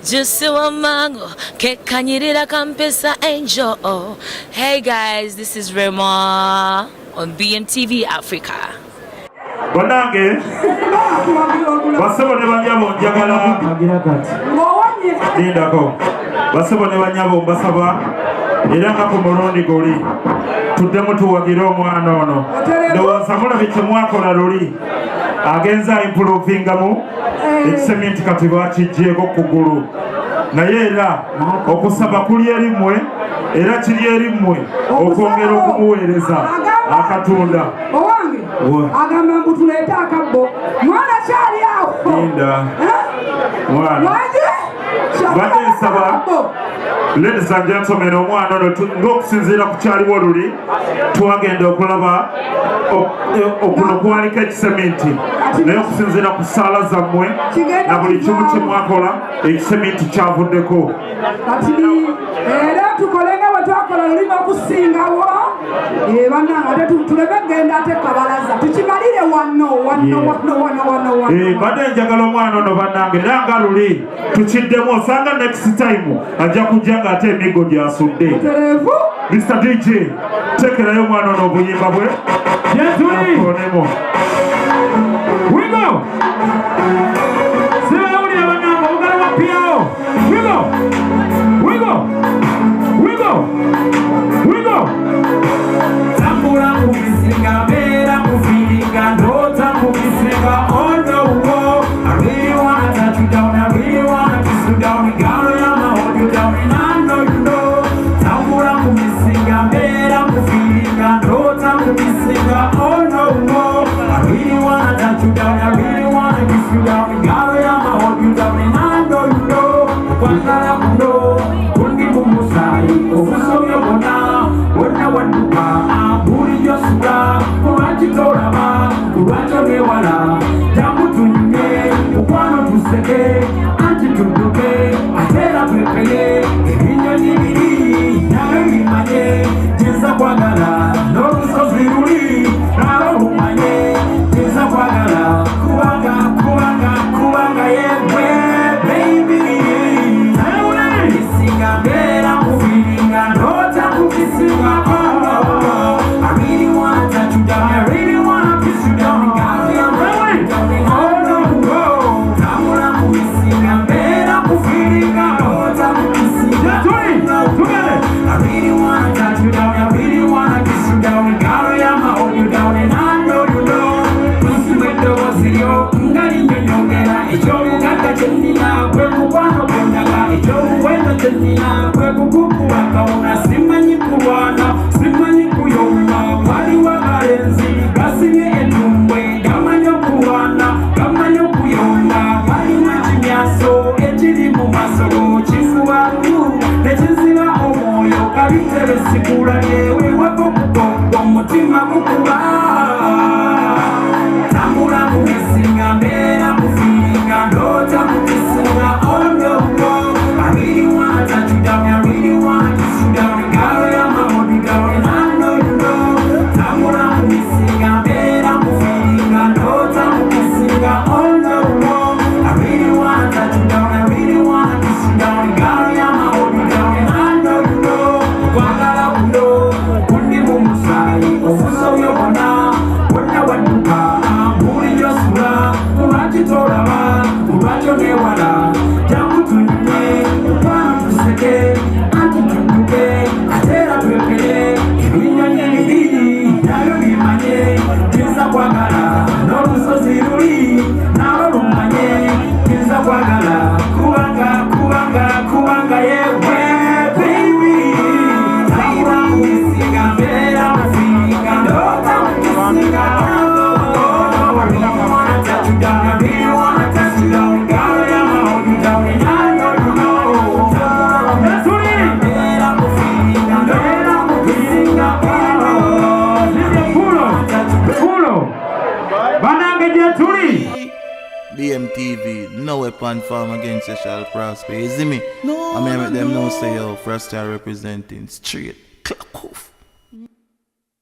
Juicy mango, kekanyirira kampesa angel. Hey guys, this is Rema on BMTV Africa. Bonange, basebo ne banyabo njagala lindako. Basebo ne banyabo mbasaba era nga ku mulundi guli tuddemu tuwagira omwana ono ndowooza mulabye kye mwakola luli agenza improvingamu ekisementi kati bakijjeeko kugulu naye era okusaba kuli erimmwe era kiri erimmwe okwongera okumuweereza akatunda agamba mbu tuleete akabbo mwana kyali awo linda mwana badde nsaba ladies and gentlemen omwana ono ng'okusinziira ku kyaliwo luli twagenda okulaba okuno kuwanika ekisementi naye okusinziira ku ssaala zammwe na buli kimu kye mwakola ekisementi kyavuddeko kati era tukole nga bwe twakola lulina okusingawo bannange ate tuleme kgenda ate kabalaza tukimalire wano badde njagala omwana ono bannange era nga luli tukiddemu osanga next time ajja kujja ng'ate emigo gyasudde Mr. DJ tekerayo omwana ono obuyimba bwe akonemo Wigo! Sibawulira bannange obugalo bwa Pia-woo! Wigo! Wigo! Wigo! Wigo! Tambula kubisinga beera kufiringa ndota kubisinga ono wo I really wanna touch you down, I really wanna kiss you down, girl, I'ma hold you down and I know you know. Tambula kubisinga beera kufiringa ndota kubisinga ono wo I really wanna touch you down, I really wanna kiss you down, girl, I'ma hold you down and I know you know. Kwangala kuno kundi kumusai obusobyo bona wonna wadduka buli yosula kulwakitoraba kulwakyonewala jamutunye mukwano tuseke anti tudduke ateera twepeye ebinyonyi biri nabyo bimanye kinza kwagala n'olusozi luli nalwo lumanye kinza kwagala kubanga yewe baby kisinga mbeera kufiringa ndota kukisinga I really wanna touch you down, I really wanna kiss you down, got me I'm going down, oh no, tambula kukisinga mbeera kufiringa ndota kukisinga I really wanna touch you down, I really wanna kiss you down, got me I'ma hold you down and I know you know. Kusiwendo wasiyo ngali nyonyongera ekyoluganda kyennina kwe mukwano gwendaga ekyobuwendo kyennina kwe kukukuba kawuna simanyi kulwana simanyi kuyomba waliwo abalenzi gasibye entumbwe gamanyi okulwana gamanyi okuyomba galina ekimyaso ekiri mu masolo kifuba lulu nekiziba omwoyo kabitebe sikulabye weewako kugongo omutima gukuba tambula kukisinga mbeera kufiringa ndota kukisinga ono I really wanna touch you down, I really wanna kiss you down, girl, I'ma hold you down and I know you know. Tambula kukisinga mbeera kufiringa ndota kukisinga ono I really wanna touch you down, I really wanna kiss you down, girl, I'ma hold you down and I know you know. Kwagala kuno kundi mumusai obusobyo bona wonna wadduka buli yosula kulwakitoraba kulwakyonewala jamutunye mukwano tuseke anti tudduke ateera twepeye ebinyonyi bibiri nabyo bimanye kinza kwagala n'olusozi luli nalwo lumanye kinza kwagala kubanga yewe baby tambula kukisinga mbeera kufiringa ndota kukisinga I really wanna touch you down, I really wanna touch you down, girl, I'ma hold you down and I know you know. That's what it is. Mbeera kufiringa mbeera kukisinga Pulo banange gye tuli BMTV, no weapon form against you shall prosper. You see me? I mean, make them know say yo, first time representing straight. Clock off.